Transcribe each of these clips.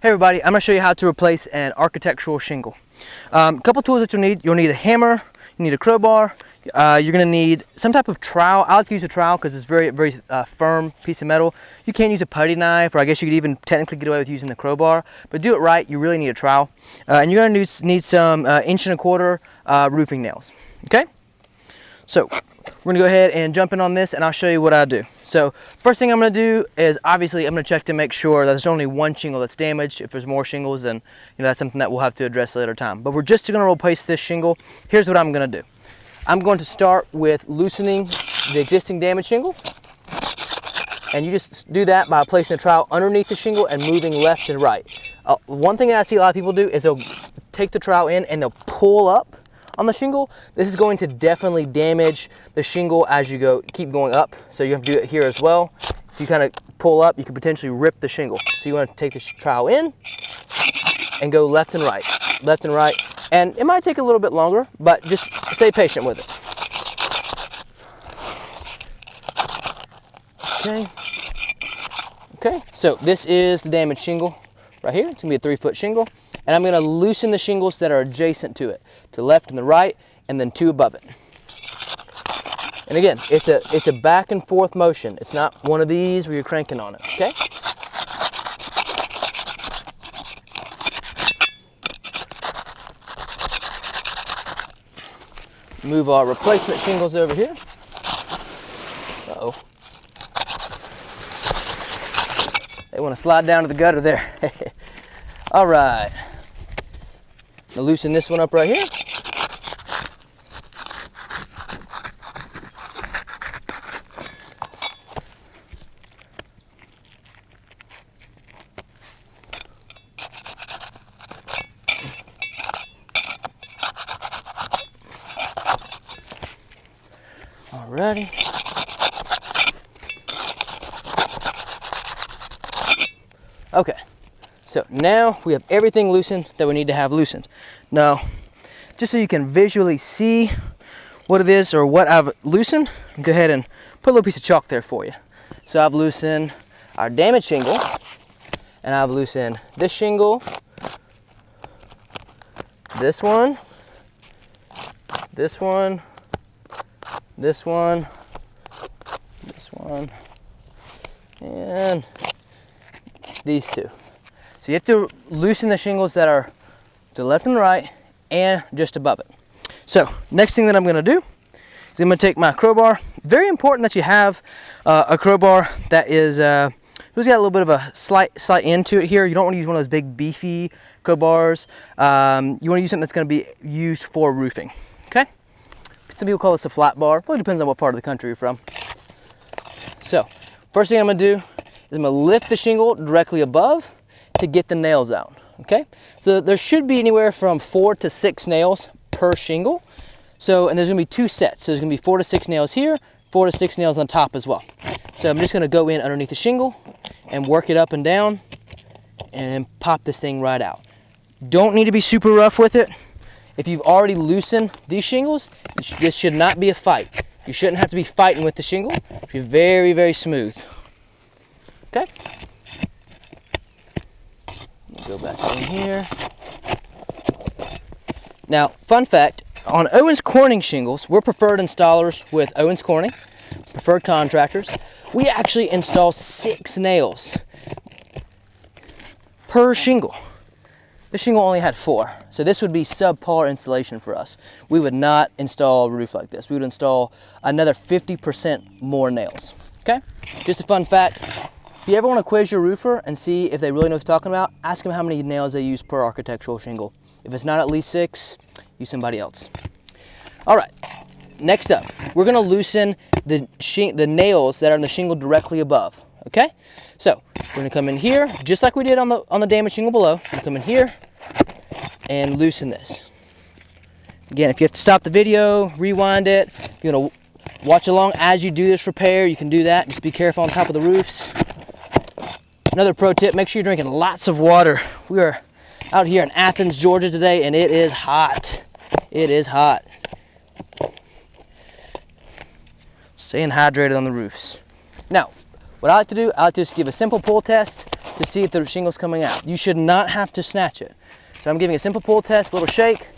Hey everybody, I'm going to show you how to replace an architectural shingle. A couple tools that you'll need. You'll need a hammer, you need a crowbar, you're going to need some type of trowel. I like to use a trowel because it's very firm piece of metal. You can use a putty knife, or I guess you could even technically get away with using the crowbar, but do it right, you really need a trowel. And you're going to need some 1.25 inch roofing nails. Okay? So we're going to go ahead and jump in on this, and I'll show you what I do. So first thing I'm going to do is, obviously, I'm going to check to make sure that there's only one shingle that's damaged. If there's more shingles, then that's something that we'll have to address later time. But we're just going to replace this shingle. Here's what I'm going to do. I'm going to start with loosening the existing damaged shingle. And you just do that by placing a trowel underneath the shingle and moving left and right. One thing that I see a lot of people do is they'll take the trowel in and they'll pull up on the shingle. This is going to definitely damage the shingle as you keep going up. So you have to do it here as well. If you kind of pull up, you could potentially rip the shingle. So you want to take the trowel in and go left and right, left and right. And it might take a little bit longer, but just stay patient with it. Okay, so this is the damaged shingle right here. It's gonna be a 3-foot shingle. And I'm going to loosen the shingles that are adjacent to it, to the left and the right, and then 2 above it. And again, it's a back and forth motion. It's not one of these where you're cranking on it, okay? Move our replacement shingles over here. Uh-oh. They want to slide down to the gutter there. All right. Now loosen this one up right here. Alrighty. Okay. So now we have everything loosened that we need to have loosened. Now, just so you can visually see what it is or what I've loosened, I'll go ahead and put a little piece of chalk there for you. So I've loosened our damaged shingle, and I've loosened this shingle, this one, this one, this one, this one, and these two. So you have to loosen the shingles that are to the left and right and just above it. So next thing that I'm going to do is I'm going to take my crowbar. Very important that you have a crowbar that is who's got a little bit of a slight end to it here. You don't want to use one of those big beefy crowbars. You want to use something that's going to be used for roofing. Okay? Some people call this a flat bar. Really depends on what part of the country you're from. So first thing I'm going to do is I'm going to lift the shingle directly above to get the nails out. Okay, so there should be anywhere from 4 to 6 nails per shingle. So, and there's gonna be 2 sets. So there's gonna be 4 to 6 nails here, 4 to 6 nails on top as well. So I'm just gonna go in underneath the shingle and work it up and down and pop this thing right out. Don't need to be super rough with it. If you've already loosened these shingles, this should not be a fight. You shouldn't have to be fighting with the shingle. Be very smooth. Okay. Go back in here. Now, fun fact, on Owens Corning shingles, we're preferred installers with Owens Corning, preferred contractors. We actually install 6 nails per shingle. This shingle only had 4, so this would be subpar installation for us. We would not install a roof like this. We would install another 50% more nails, okay? Just a fun fact. If you ever want to quiz your roofer and see if they really know what they're talking about, ask them how many nails they use per architectural shingle. If it's not at least 6, use somebody else. All right, next up, we're going to loosen the nails that are on the shingle directly above, okay? So we're going to come in here, just like we did on the damaged shingle below. We're going to come in here and loosen this. Again, if you have to stop the video, rewind it, if you're going to watch along as you do this repair, you can do that. Just be careful on top of the roofs. Another pro tip, make sure you're drinking lots of water. We are out here in Athens, Georgia today, and it is hot. It is hot. Staying hydrated on the roofs. Now, what I like to do, I like to just give a simple pull test to see if the shingle's coming out. You should not have to snatch it. So I'm giving a simple pull test, a little shake,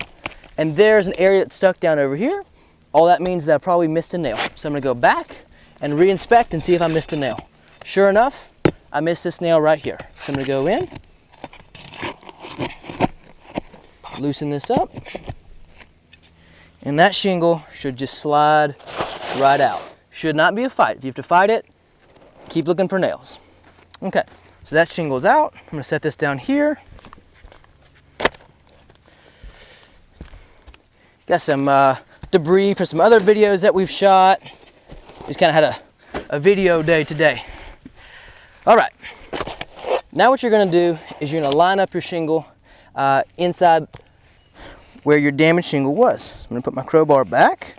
and there's an area that's stuck down over here. All that means is that I probably missed a nail. So I'm gonna go back and re-inspect and see if I missed a nail. Sure enough, I missed this nail right here. So I'm gonna go in, loosen this up, and that shingle should just slide right out. Should not be a fight. If you have to fight it, keep looking for nails. Okay, so that shingle's out. I'm gonna set this down here. Got some debris for some other videos that we've shot. Just kind of had a video day today. All right, now what you're gonna do is you're gonna line up your shingle inside where your damaged shingle was. So I'm gonna put my crowbar back,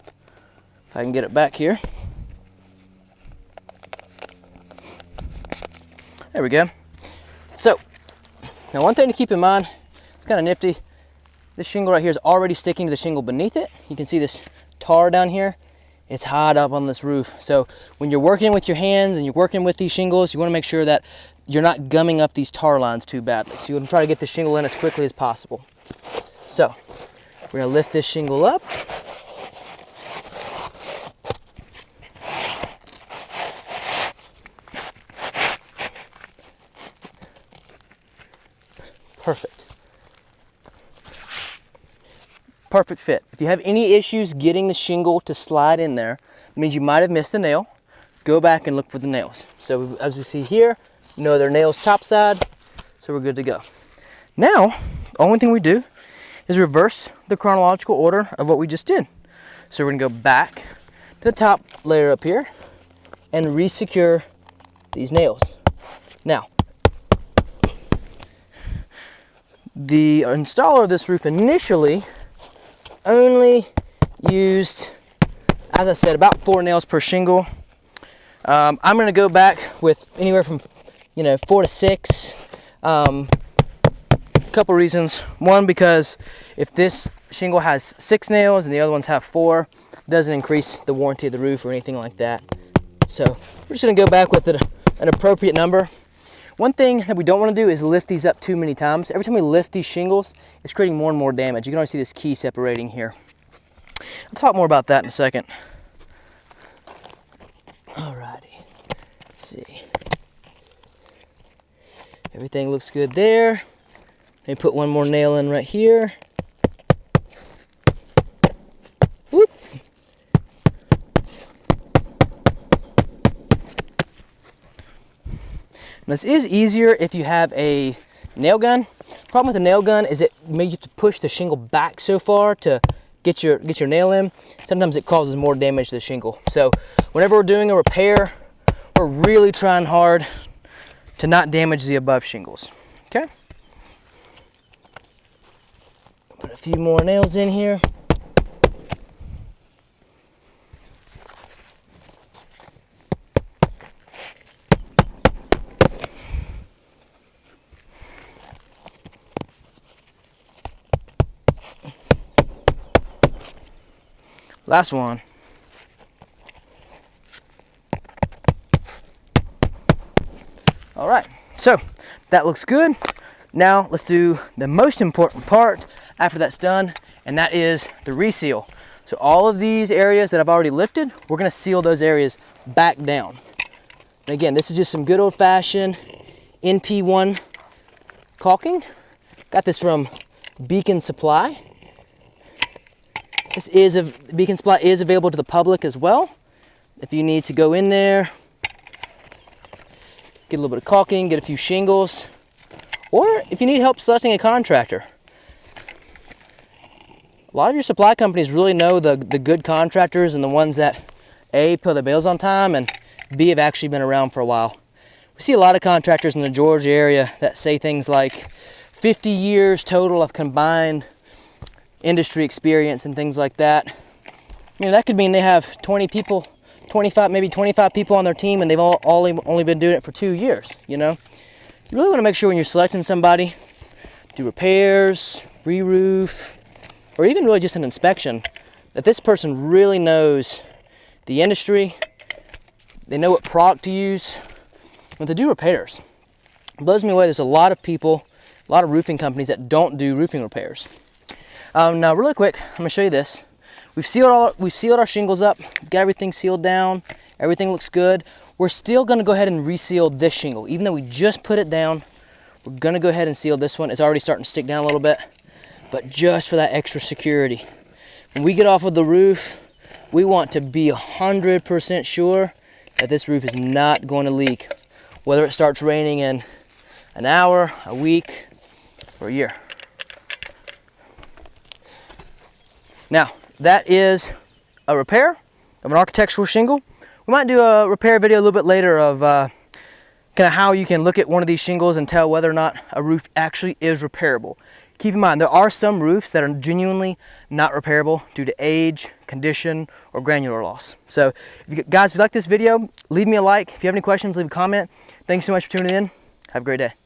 if I can get it back here. There we go. So, now one thing to keep in mind, it's kind of nifty. This shingle right here is already sticking to the shingle beneath it. You can see this tar down here. It's hot up on this roof. So when you're working with your hands and you're working with these shingles, you want to make sure that you're not gumming up these tar lines too badly. So you want to try to get the shingle in as quickly as possible. So we're going to lift this shingle up. Perfect. Perfect fit. If you have any issues getting the shingle to slide in there, it means you might have missed a nail. Go back and look for the nails. So as we see here, no other nails top side, so we're good to go. Now, the only thing we do is reverse the chronological order of what we just did. So we're gonna go back to the top layer up here and re-secure these nails. Now, the installer of this roof initially only used, as I said, about 4 nails per shingle. I'm going to go back with anywhere from 4 to 6. A couple reasons. One, because if this shingle has 6 nails and the other ones have 4, it doesn't increase the warranty of the roof or anything like that. So we're just going to go back with an appropriate number. One thing that we don't want to do is lift these up too many times. Every time we lift these shingles, it's creating more and more damage. You can already see this key separating here. I'll talk more about that in a second. Alrighty, let's see. Everything looks good there. Let me put one more nail in right here. Whoop. Now, this is easier if you have a nail gun. Problem with a nail gun is it may have to push the shingle back so far to get your nail in. Sometimes it causes more damage to the shingle. So whenever we're doing a repair, we're really trying hard to not damage the above shingles. Okay? Put a few more nails in here. Last one. All right, so that looks good. Now let's do the most important part after that's done, and that is the reseal. So all of these areas that I've already lifted, we're gonna seal those areas back down. And again, this is just some good old-fashioned NP1 caulking. Got this from Beacon Supply. Beacon Supply is available to the public as well. If you need to go in there, get a little bit of caulking, get a few shingles, or if you need help selecting a contractor. A lot of your supply companies really know the good contractors and the ones that A, pay their bills on time, and B, have actually been around for a while. We see a lot of contractors in the Georgia area that say things like 50 years total of combined industry experience and things like that. That could mean they have 20 people, 25, maybe 25 people on their team, and they've only been doing it for 2 years, You really want to make sure when you're selecting somebody, do repairs, re-roof, or even really just an inspection, that this person really knows the industry, they know what product to use when they do repairs. blows me away. There's a lot of people, a lot of roofing companies that don't do roofing repairs. Now, really quick, I'm gonna show you this. We've sealed our shingles up, got everything sealed down, everything looks good. We're still gonna go ahead and reseal this shingle. Even though we just put it down, we're gonna go ahead and seal this one. It's already starting to stick down a little bit, but just for that extra security. When we get off of the roof, we want to be 100% sure that this roof is not going to leak, whether it starts raining in an hour, a week, or a year. Now, that is a repair of an architectural shingle. We might do a repair video a little bit later of kind of how you can look at one of these shingles and tell whether or not a roof actually is repairable. Keep in mind, there are some roofs that are genuinely not repairable due to age, condition, or granular loss. So, guys, if you like this video, leave me a like. If you have any questions, leave a comment. Thanks so much for tuning in. Have a great day.